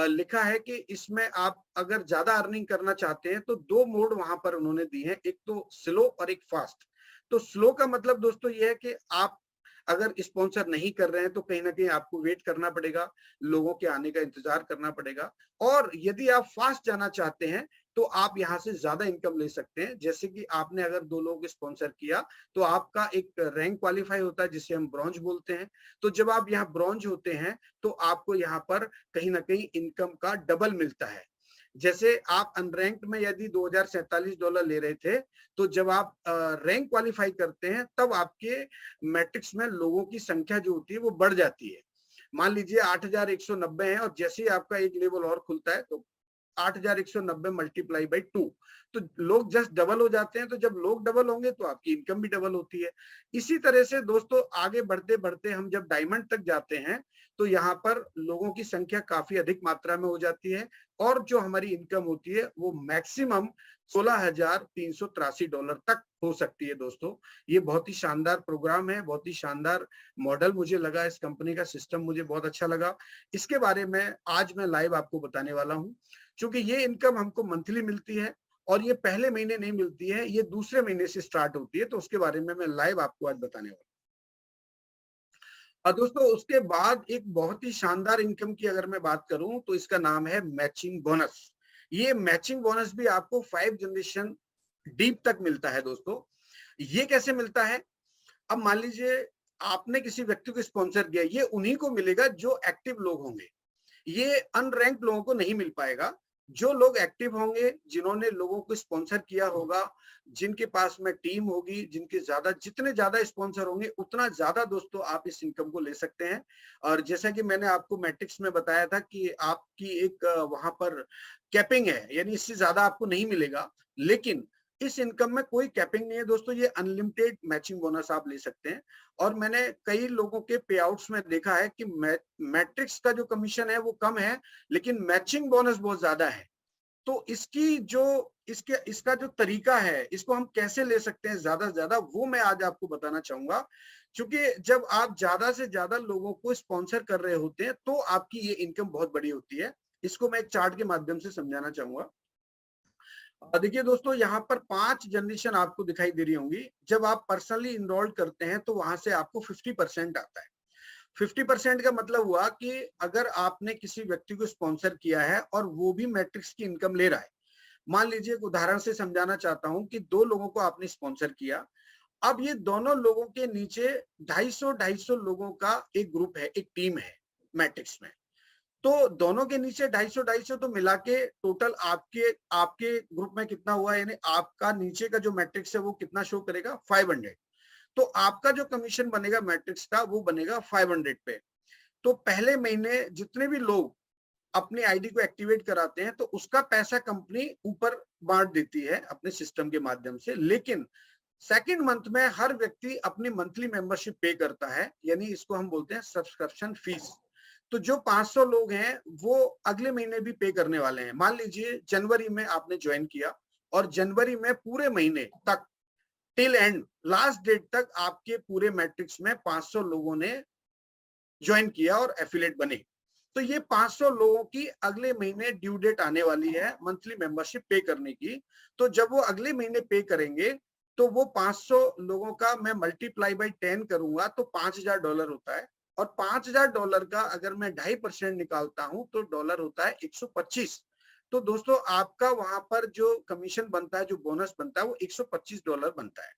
लिखा है कि इसमें आप अगर ज्यादा अर्निंग करना चाहते हैं तो 2 मोड वहां पर उन्होंने दी है, एक तो स्लो और एक फास्ट। तो स्लो का मतलब दोस्तों ये है कि आप अगर स्पॉन्सर नहीं कर रहे हैं तो कहीं ना कहीं आपको वेट करना पड़ेगा, लोगों के आने का इंतजार करना पड़ेगा। और यदि आप फास्ट जाना चाहते हैं तो आप यहाँ से ज्यादा इनकम ले सकते हैं। जैसे कि आपने अगर 2 लोगों को स्पॉन्सर किया तो आपका एक रैंक क्वालिफाई होता है जिसे हम ब्रॉन्ज बोलते हैं। तो जब आप यहाँ ब्रॉन्ज होते हैं तो आपको यहाँ पर कहीं ना कहीं इनकम का डबल मिलता है। जैसे आप अनरैंक्ड में यदि $2,047 ले रहे थे, तो जब आप रैंक क्वालिफाई करते हैं तब आपके मैट्रिक्स में लोगों की संख्या जो होती है वो बढ़ जाती है। मान लीजिए 8,190 है और जैसे ही आपका एक लेवल और खुलता है तो 8,190 मल्टीप्लाई बाई 2, तो लोग जस्ट डबल हो जाते हैं। तो जब लोग डबल होंगे तो आपकी इनकम भी डबल होती है। इसी तरह से दोस्तों आगे बढ़ते बढ़ते हम जब डायमंड तक जाते हैं तो यहाँ पर लोगों की संख्या काफी अधिक मात्रा में हो जाती है और जो हमारी इनकम होती है वो मैक्सिमम $16,383 तक हो सकती है। दोस्तों ये बहुत ही शानदार प्रोग्राम है, बहुत ही शानदार मॉडल मुझे लगा, इस कंपनी का सिस्टम मुझे बहुत अच्छा लगा। इसके बारे में आज मैं लाइव आपको बताने वाला हूँ। क्योंकि ये इनकम हमको मंथली मिलती है और ये पहले महीने नहीं मिलती है, ये दूसरे महीने से स्टार्ट होती है। तो उसके बारे में मैं लाइव आपको आज बताने वाला हूँ। दोस्तों उसके बाद एक बहुत ही शानदार इनकम की अगर मैं बात करूं तो इसका नाम है मैचिंग बोनस। ये मैचिंग बोनस भी आपको 5 जनरेशन डीप तक मिलता है दोस्तों। ये कैसे मिलता है? अब मान लीजिए आपने किसी व्यक्ति को स्पॉन्सर किया, ये उन्हीं को मिलेगा जो एक्टिव लोग होंगे। ये अनरैंक्ड लोगों को नहीं मिल पाएगा। जो लोग एक्टिव होंगे, जिन्होंने लोगों को स्पॉन्सर किया होगा, जिनके पास में टीम होगी, जिनके जितने ज्यादा स्पॉन्सर होंगे उतना ज्यादा दोस्तों आप इस इनकम को ले सकते हैं। और जैसा कि मैंने आपको मैट्रिक्स में बताया था कि आपकी एक वहां पर कैपिंग है, यानी इससे ज्यादा आपको नहीं मिलेगा। लेकिन इस इनकम में कोई कैपिंग नहीं है दोस्तों, ये अनलिमिटेड मैचिंग बोनस आप ले सकते हैं। और मैंने कई लोगों के पे आउट्स में देखा है कि मैट्रिक्स का जो कमीशन है वो कम है, लेकिन मैचिंग बोनस बहुत ज्यादा है। तो इसका जो तरीका है, इसको हम कैसे ले सकते हैं ज्यादा से ज्यादा, वो मैं आज आपको बताना चाहूंगा। क्योंकि जब आप ज्यादा से ज्यादा लोगों को स्पॉन्सर कर रहे होते हैं तो आपकी ये इनकम बहुत बड़ी होती है। इसको मैं एक चार्ट के माध्यम से समझाना चाहूंगा। देखिए दोस्तों, यहाँ पर 5 जनरेशन आपको दिखाई दे रही होंगी। जब आप पर्सनली इनरोल्ड करते हैं तो वहां से आपको 50% आता है। 50% का मतलब हुआ कि अगर आपने किसी व्यक्ति को स्पॉन्सर किया है और वो भी मैट्रिक्स की इनकम ले रहा है। मान लीजिए एक उदाहरण से समझाना चाहता हूं कि 2 लोगों को आपने स्पॉन्सर किया। अब ये दोनों लोगों के नीचे 250 लोगों का एक ग्रुप है, एक टीम है मैट्रिक्स में। तो दोनों के नीचे 250 तो मिला के टोटल आपके आपके ग्रुप में कितना हुआ, यानी आपका नीचे का जो मैट्रिक्स है वो कितना शो करेगा, 500। तो आपका जो कमीशन बनेगा मैट्रिक्स का वो बनेगा 500 पे। तो पहले महीने जितने भी लोग अपनी आईडी को एक्टिवेट कराते हैं तो उसका पैसा कंपनी ऊपर बांट देती है अपने सिस्टम के माध्यम से। लेकिन सेकंड मंथ में हर व्यक्ति अपनी मंथली मेंबरशिप पे करता है, यानी इसको हम बोलते हैं सब्सक्रिप्शन फीस। तो जो 500 लोग हैं वो अगले महीने भी पे करने वाले हैं। मान लीजिए जनवरी में आपने ज्वाइन किया और जनवरी में पूरे महीने तक टिल एंड लास्ट डेट तक आपके पूरे मैट्रिक्स में 500 लोगों ने ज्वाइन किया और एफिलेट बने। तो ये 500 लोगों की अगले महीने ड्यू डेट आने वाली है मंथली मेंबरशिप पे करने की। तो जब वो अगले महीने पे करेंगे तो वो 500 लोगों का मैं मल्टीप्लाई बाई 10 करूंगा तो $5000 होता है। और $5000 का अगर मैं 2.5% निकालता हूं तो डॉलर होता है 125। तो दोस्तों आपका वहां पर जो कमीशन बनता है, जो बोनस बनता है, वो $125 बनता है।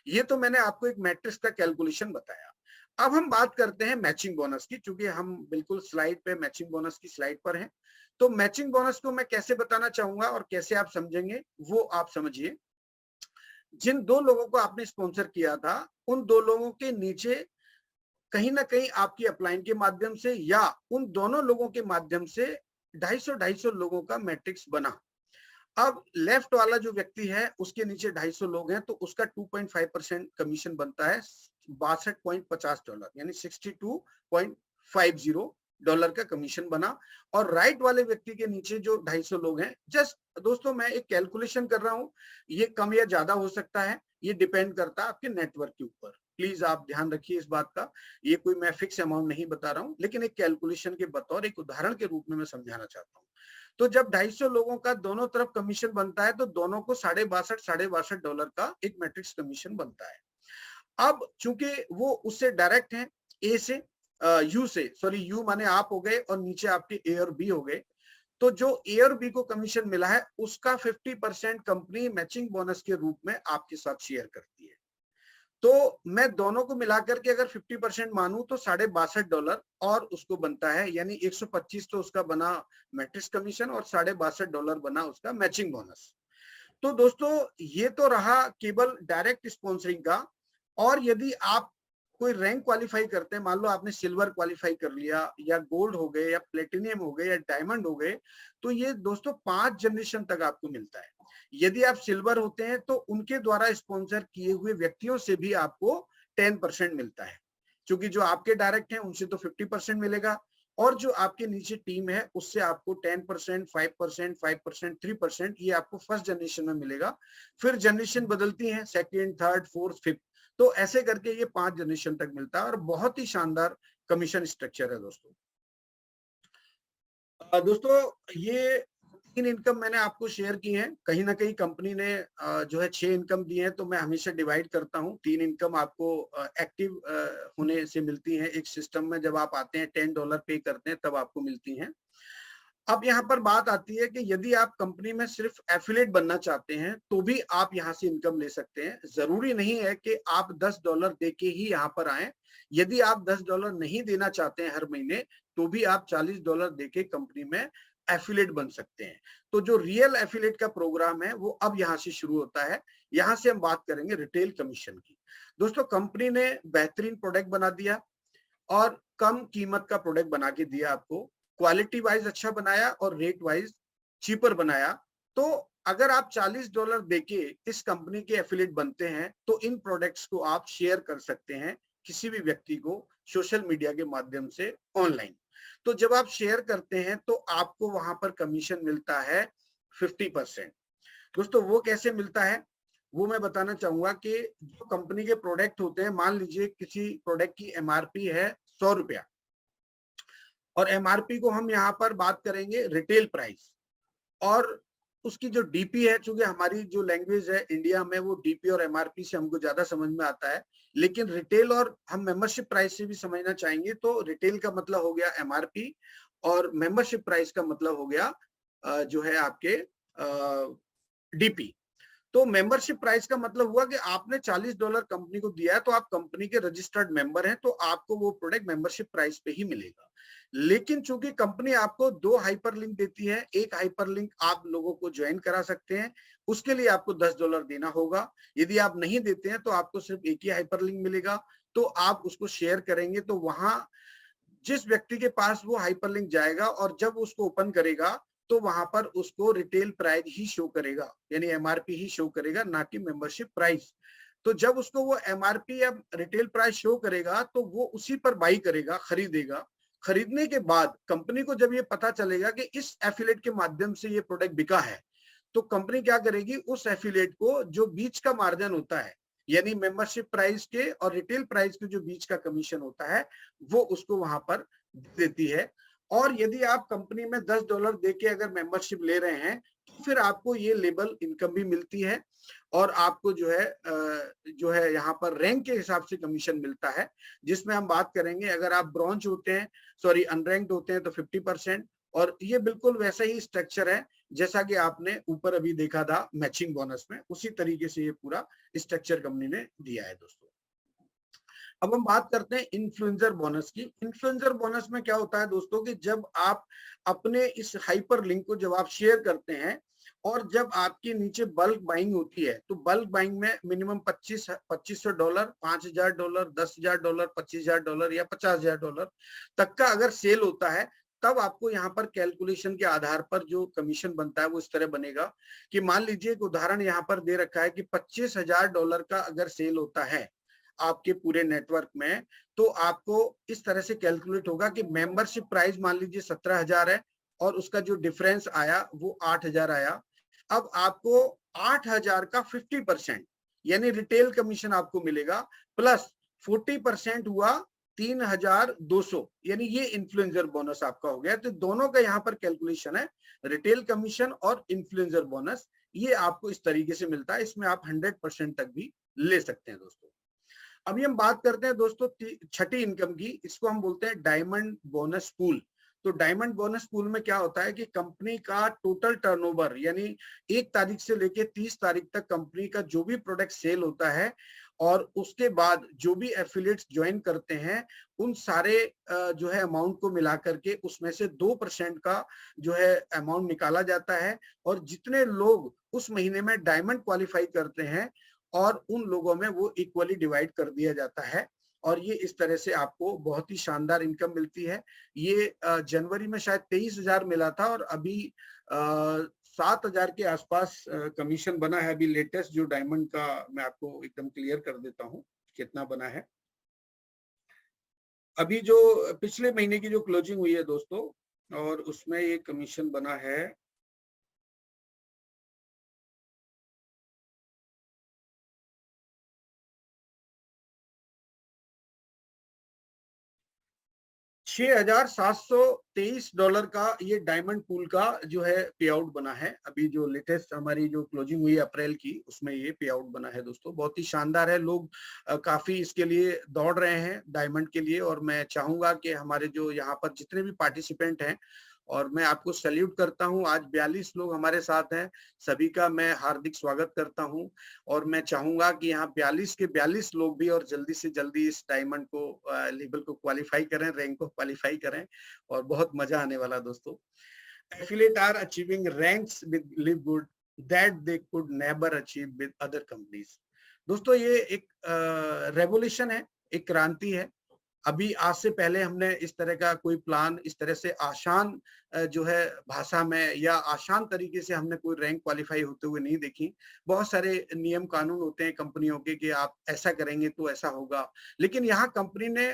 ये तो मैंने आपको एक मैट्रिक्स का कैलकुलेशन बताया। अब हम बात करते हैं मैचिंग बोनस की, क्योंकि हम बिल्कुल स्लाइड पे मैचिंग बोनस की स्लाइड पर हैं। तो मैचिंग बोनस को मैं कैसे बताना चाहूंगा और कैसे आप समझेंगे वो आप समझिए। जिन 2 लोगों को आपने स्पॉन्सर किया था, उन 2 लोगों के नीचे कहीं ना कहीं आपकी अपलाइन के माध्यम से या उन दोनों लोगों के माध्यम से 250 लोगों का मैट्रिक्स बना। अब लेफ्ट वाला जो व्यक्ति है उसके नीचे 250 लोग हैं तो उसका 2.5% कमीशन बनता है $62.50, यानी $62.50 का कमीशन बना। और राइट वाले व्यक्ति के नीचे जो 250 लोग हैं, जस्ट दोस्तों मैं एक कैलकुलेशन कर रहा हूं, ये कम या ज्यादा हो सकता है, ये डिपेंड करता है आपके नेटवर्क के ऊपर। प्लीज आप ध्यान रखिए इस बात का। ये कोई मैं फिक्स अमाउंट नहीं बता रहा हूं, लेकिन एक कैलकुलेशन के बतौर एक उदाहरण के रूप में मैं समझाना चाहता हूँ। तो जब 250 लोगों का दोनों तरफ कमीशन बनता है तो दोनों को $62.50 का एक मैट्रिक्स कमीशन बनता है। अब चूंकि वो उससे डायरेक्ट है, ए से यू से, सॉरी यू माने आप हो गए और नीचे आपके ए और बी हो गए। तो जो ए और बी को कमीशन मिला है उसका 50% कंपनी मैचिंग बोनस के रूप में आपके साथ शेयर करती है। तो मैं दोनों को मिलाकर के अगर 50% मानूं तो $62.50 और उसको बनता है, यानी 125 तो उसका बना मैट्रिक्स कमीशन और $62.50 बना उसका मैचिंग बोनस। तो दोस्तों ये तो रहा केवल डायरेक्ट स्पॉन्सरिंग का। और यदि आप कोई रैंक क्वालिफाई करते हैं, मान लो आपने सिल्वर क्वालिफाई कर लिया या गोल्ड हो गए या प्लेटिनियम हो गए या डायमंड हो गए, तो ये दोस्तों 5 जनरेशन तक आपको मिलता है। यदि आप सिल्वर होते हैं तो उनके द्वारा स्पॉन्सर किए हुए व्यक्तियों से भी आपको 10% मिलता है। क्योंकि जो आपके डायरेक्ट हैं उनसे तो 50% मिलेगा और जो आपके नीचे टीम है उससे आपको 10%, 5%, 5%, 3% ये आपको फर्स्ट जनरेशन में मिलेगा। फिर जनरेशन बदलती है, सेकेंड, थर्ड, फोर्थ, फिफ्थ। तो ऐसे करके ये 5 जनरेशन तक मिलता है और बहुत ही शानदार कमीशन स्ट्रक्चर है दोस्तों। दोस्तों ये 3 इनकम मैंने आपको शेयर की है। कहीं न कहीं कंपनी ने जो है 6 इनकम दी है, तो मैं हमेशा डिवाइड करता हूँ। 3 इनकम आपको एक्टिव होने से मिलती हैं। एक सिस्टम में जब आप आते हैं $10 पे करते हैं तब आपको मिलती हैं। अब यहाँ पर बात आती है कि यदि आप कंपनी में सिर्फ एफिलिएट बनना चाहते हैं, तो भी आप यहाँ से इनकम ले सकते हैं। ज़रूरी नहीं है कि आप $10 दे के ही यहाँ पर आएँ। यदि आप $10 नहीं देना चाहते हैं हर महीने, तो भी आप $40 दे के कंपनी में एफिलिएट बन सकते हैं। तो जो रियल एफिलिएट का प्रोग्राम है, वो अब यहाँ से शुरू होता है। यहाँ से हम बात करेंगे रिटेल कमीशन की। दोस्तों, कंपनी ने बेहतरीन प्रोडक्ट बना दिया और कम कीमत का प्रोडक्ट बना के दिया आपको। क्वालिटी वाइज अच्छा बनाया और रेट वाइज चीपर बनाया। तो अगर आप $40 देके इस कंपनी के एफिलिएट बनते हैं, तो इन प्रोडक्ट्स को आप शेयर कर सकते हैं किसी भी व्यक्ति को सोशल मीडिया के माध्यम से ऑनलाइन। तो जब आप शेयर करते हैं तो आपको वहां पर कमीशन मिलता है 50%। दोस्तों, वो कैसे मिलता है वो मैं बताना चाहूंगा कि जो कंपनी के प्रोडक्ट होते हैं, मान लीजिए किसी प्रोडक्ट की एमआरपी है ₹100 और एमआरपी को हम यहाँ पर बात करेंगे रिटेल प्राइस, और उसकी जो डीपी है, चूंकि हमारी जो लैंग्वेज है इंडिया में, वो डीपी और एमआरपी से हमको ज्यादा समझ में आता है। लेकिन रिटेल और हम मेंबरशिप प्राइस से भी समझना चाहेंगे, तो रिटेल का मतलब हो गया एमआरपी और मेंबरशिप प्राइस का मतलब हो गया जो है आपके डीपी। तो मेंबरशिप प्राइस का मतलब हुआ कि आपने $40 कंपनी को दिया है, तो आप कंपनी के रजिस्टर्ड मेंबर हैं, तो आपको वो प्रोडक्ट मेंबरशिप प्राइस पे ही मिलेगा। लेकिन चूंकि कंपनी आपको 2 हाइपरलिंक देती है, एक हाइपरलिंक आप लोगों को ज्वाइन करा सकते हैं, उसके लिए आपको $10 देना होगा। यदि आप नहीं देते हैं तो आपको सिर्फ एक ही हाइपरलिंक मिलेगा। तो आप उसको शेयर करेंगे, तो वहां जिस व्यक्ति के पास वो हाइपरलिंक जाएगा और जब उसको ओपन करेगा, तो वहां पर उसको रिटेल प्राइस ही शो करेगा, यानी एमआरपी ही शो करेगा, ना कि मेंबरशिप प्राइस। तो जब उसको वो एमआरपी या रिटेल प्राइस शो करेगा, तो वो उसी पर बाई करेगा, खरीदेगा। खरीदने के बाद कंपनी को जब ये पता चलेगा कि इस एफिलेट के माध्यम से ये प्रोडक्ट बिका है, तो कंपनी क्या करेगी, उस एफिलेट को जो बीच का मार्जिन होता है, यानी मेंबरशिप प्राइस के और रिटेल प्राइस के जो बीच का कमीशन होता है, वो उसको वहां पर देती है। और यदि आप कंपनी में $10 दे के अगर मेंबरशिप ले रहे हैं, तो फिर आपको ये लेबल इनकम भी मिलती है और आपको जो है यहाँ पर रैंक के हिसाब से कमीशन मिलता है, जिसमें हम बात करेंगे अगर आप ब्रॉन्ज होते हैं, सॉरी अनरैंक्ड होते हैं, तो 50%। और ये बिल्कुल वैसा ही स्ट्रक्चर है जैसा कि आपने ऊपर अभी देखा था मैचिंग बोनस में, उसी तरीके से ये पूरा स्ट्रक्चर कंपनी ने दिया है दोस्तों। अब हम बात करते हैं इन्फ्लुएंसर बोनस की। इन्फ्लुएंसर बोनस में क्या होता है दोस्तों कि जब आप अपने इस हाइपर लिंक को जब आप शेयर करते हैं और जब आपके नीचे बल्क बाइंग होती है, तो बल्क बाइंग में मिनिमम $2500, $5000, $10,000, $25,000 या $50,000 तक का अगर सेल होता है, तब आपको यहाँ पर कैलकुलेशन के आधार पर जो कमीशन बनता है वो इस तरह बनेगा कि मान लीजिए एक उदाहरण यहाँ पर दे रखा है कि $25,000 का अगर सेल होता है आपके पूरे नेटवर्क में, तो आपको इस तरह से कैलकुलेट होगा कि मेंबरशिप प्राइस मान लीजिए 17,000 है और उसका जो डिफरेंस आया वो 8,000 आया। अब आपको 8,000 का 50% यानी रिटेल कमीशन आपको मिलेगा, प्लस 40% हुआ 3,200, यानी ये इन्फ्लुएंसर बोनस आपका हो गया। तो दोनों का यहाँ पर कैलकुलेशन है, रिटेल कमीशन और इन्फ्लुएंसर बोनस, ये आपको इस तरीके से मिलता है। इसमें आप 100% तक भी ले सकते हैं दोस्तों। अभी हम बात करते हैं दोस्तों छठी इनकम की। इसको हम बोलते हैं डायमंड बोनस पूल। तो डायमंड बोनस पूल में क्या होता है कि कंपनी का टोटल टर्नओवर, यानी 1 तारीख से लेके 30 तारीख तक कंपनी का जो भी प्रोडक्ट सेल होता है और उसके बाद जो भी एफिलिएट्स ज्वाइन करते हैं, उन सारे जो है अमाउंट को मिला करके उसमें से 2% का जो है अमाउंट निकाला जाता है। और जितने लोग उस महीने में डायमंड क्वालिफाई करते हैं और उन लोगों में वो इक्वली डिवाइड कर दिया जाता है। और ये इस तरह से आपको बहुत ही शानदार इनकम मिलती है। ये जनवरी में शायद 23,000 मिला था और अभी 7,000 के आसपास कमीशन बना है। अभी लेटेस्ट जो डायमंड का मैं आपको एकदम क्लियर कर देता हूँ कितना बना है। अभी जो पिछले महीने की जो क्लोजिंग हुई है दोस्तों, और उसमें ये कमीशन बना है $6,723 का ये डायमंड पूल का जो है पे आउट बना है। अभी जो लेटेस्ट हमारी जो क्लोजिंग हुई अप्रैल की, उसमें ये पे आउट बना है दोस्तों। बहुत ही शानदार है। लोग काफ़ी इसके लिए दौड़ रहे हैं डायमंड के लिए, और मैं चाहूँगा कि हमारे जो यहाँ पर जितने भी पार्टिसिपेंट हैं, और मैं आपको सैल्यूट करता हूँ। आज 42 लोग हमारे साथ हैं, सभी का मैं हार्दिक स्वागत करता हूँ, और मैं चाहूँगा कि यहाँ 42 के 42 लोग भी और जल्दी से जल्दी इस डायमंड को लेवल को क्वालीफाई करें, रैंक को क्वालीफाई करें, और बहुत मज़ा आने वाला है दोस्तों। Affiliate are achieving ranks with LivGood that they could never achieve with other companies. दोस्तों ये एक रेवोल्यूशन है, एक क्रांति है। अभी आज से पहले हमने इस तरह का कोई प्लान, इस तरह से आसान जो है भाषा में या आसान तरीके से हमने कोई रैंक क्वालीफाई होते हुए नहीं देखी। बहुत सारे नियम कानून होते हैं कंपनियों के कि आप ऐसा करेंगे तो ऐसा होगा। लेकिन यहाँ कंपनी ने,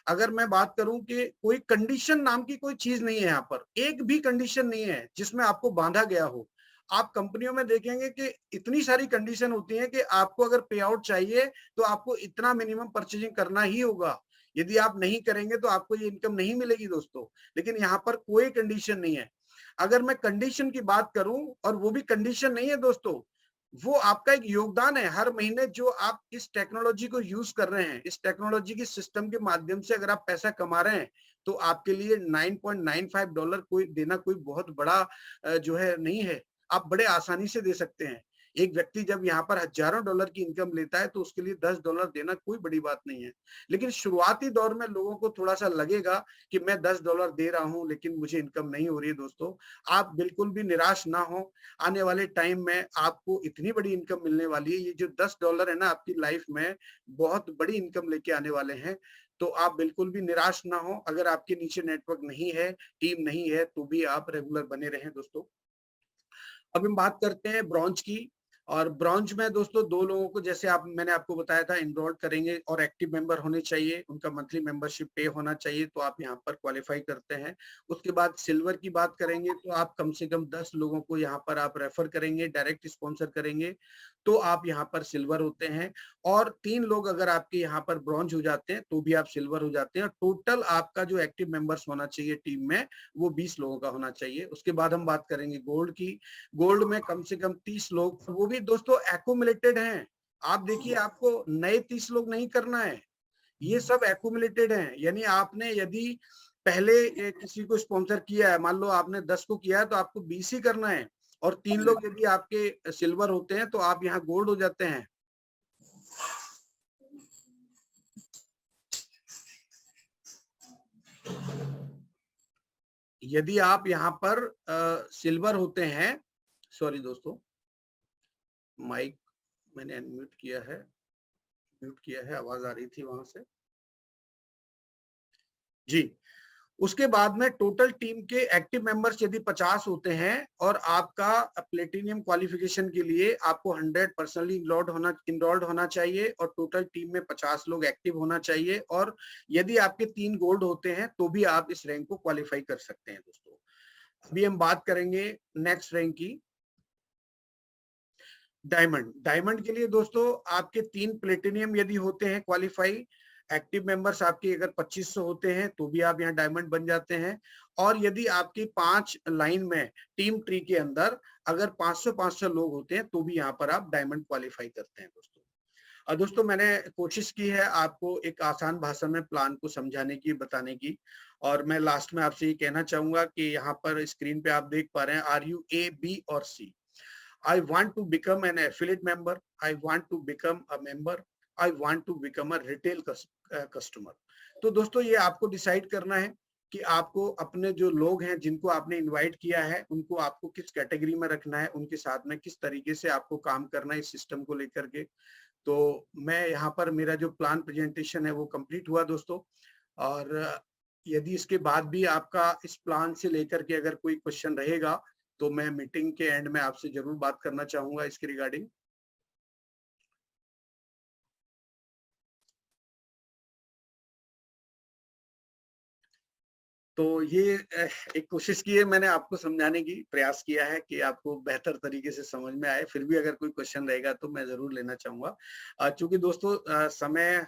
अगर मैं बात करूँ कि कोई कंडीशन नाम की कोई चीज़ नहीं है यहाँ पर। एक भी कंडीशन नहीं है जिसमें आपको बाँधा गया हो। आप कंपनियों में देखेंगे कि इतनी सारी कंडीशन होती हैं कि आपको अगर पे आउट चाहिए तो आपको इतना मिनिमम परचेजिंग करना ही होगा। यदि आप नहीं करेंगे तो आपको ये इनकम नहीं मिलेगी दोस्तों। लेकिन यहाँ पर कोई कंडीशन नहीं है। अगर मैं कंडीशन की बात करूं, और वो भी कंडीशन नहीं है दोस्तों, वो आपका एक योगदान है। हर महीने जो आप इस टेक्नोलॉजी को यूज कर रहे हैं, इस टेक्नोलॉजी के सिस्टम के माध्यम से अगर आप पैसा कमा रहे हैं, तो आपके लिए $9.95 कोई देना कोई बहुत बड़ा जो है नहीं है। आप बड़े आसानी से दे सकते हैं। एक व्यक्ति जब यहाँ पर हजारों डॉलर की इनकम लेता है तो उसके लिए $10 देना कोई बड़ी बात नहीं है। लेकिन शुरुआती दौर में लोगों को थोड़ा-सा लगेगा कि मैं $10 दे रहा हूँ लेकिन मुझे इनकम नहीं हो रही है दोस्तों। आप बिल्कुल भी निराश ना हों। आने वाले टाइम में आपको इतनी बड़ी इनकम मिलने वाली है। ये जो $10 है ना, आपकी लाइफ में बहुत बड़ी इनकम लेके आने वाले हैं। तो आप बिल्कुल भी निराश ना हों। अगर आपके नीचे नेटवर्क नहीं है, टीम नहीं है, तो भी आप रेगुलर बने रहें दोस्तों। अब हम बात करते हैं ब्रॉन्ज की। और ब्रॉन्ज में दोस्तों 2 लोगों को, जैसे आप मैंने आपको बताया था, एनरोल करेंगे और एक्टिव मेंबर होने चाहिए, उनका मंथली मेंबरशिप पे होना चाहिए, तो आप यहाँ पर क्वालिफाई करते हैं। उसके बाद सिल्वर की बात करेंगे तो आप कम से कम 10 लोगों को यहाँ पर आप रेफर करेंगे, डायरेक्ट स्पॉन्सर करेंगे, तो आप यहाँ पर सिल्वर होते हैं। और 3 लोग अगर आपके यहाँ पर ब्रॉन्ज हो जाते हैं तो भी आप सिल्वर हो जाते हैं। टोटल आपका जो एक्टिव मेंबर्स होना चाहिए टीम में, वो 20 लोगों का होना चाहिए। उसके बाद हम बात करेंगे गोल्ड की। गोल्ड में कम से कम 30 लोग, वो भी दोस्तों एक्यूमुलेटेड हैं। आप देखिए, आपको नए 30 लोग नहीं करना है, ये सब एक्यूमुलेटेड हैं। यानी आपने यदि पहले किसी को स्पॉन्सर किया है, मान लो आपने 10 को किया है तो आपको 20 ही करना है। और 3 लोग यदि आपके सिल्वर होते हैं तो आप यहाँ गोल्ड हो जाते हैं। यदि आप यहाँ पर सिल्वर होते हैं, सॉरी दोस्तों, माइक मैंने अनम्यूट किया है, म्यूट किया है, आवाज आ रही थी वहां से जी। उसके बाद में टोटल टीम के एक्टिव मेंबर्स यदि 50 होते हैं और आपका प्लेटिनियम क्वालिफिकेशन के लिए आपको 100 पर्सनली इनरोल्ड होना चाहिए, और टोटल टीम में 50 लोग एक्टिव होना चाहिए। और यदि आपके 3 गोल्ड होते हैं तो भी आप इस रैंक को क्वालिफाई कर सकते हैं दोस्तों। अभी हम बात करेंगे नेक्स्ट रैंक की, डायमंड। डायमंड के लिए दोस्तों आपके 3 प्लेटिनियम यदि होते हैं क्वालिफाई, एक्टिव मेंबर्स आपके अगर 2500 होते हैं तो भी आप यहाँ डायमंड बन जाते हैं। और यदि आपकी 5 लाइन में टीम ट्री के अंदर अगर 500-500 लोग होते हैं तो भी यहाँ पर आप डायमंड क्वालिफाई करते हैं दोस्तों। और दोस्तों मैंने कोशिश की है आपको एक आसान भाषा में प्लान को समझाने की, बताने की। और मैं लास्ट में आपसे ये कहना चाहूंगा कि यहाँ पर स्क्रीन पे आप देख पा रहे हैं, आर यू ए, बी और सी? I want to become an affiliate member. I want to become a member. I want to become a retail customer. तो दोस्तों ये आपको डिसाइड करना है कि आपको अपने जो लोग हैं जिनको आपने इनवाइट किया है उनको आपको किस कैटेगरी में रखना है, उनके साथ में किस तरीके से आपको काम करना है इस सिस्टम को लेकर के। तो मैं यहाँ पर मेरा जो प्लान प्रेजेंटेशन है वो कंप्लीट हुआ दोस्तों। और यदि इसके बाद भी आपका इस प्लान से लेकर के अगर कोई क्वेश्चन रहेगा तो मैं मीटिंग के एंड में आपसे जरूर बात करना चाहूंगा इसके रिगार्डिंग। तो ये एक कोशिश की है मैंने आपको समझाने की, प्रयास किया है कि आपको बेहतर तरीके से समझ में आए। फिर भी अगर कोई क्वेश्चन रहेगा तो मैं जरूर लेना चाहूंगा। चूंकि दोस्तों समय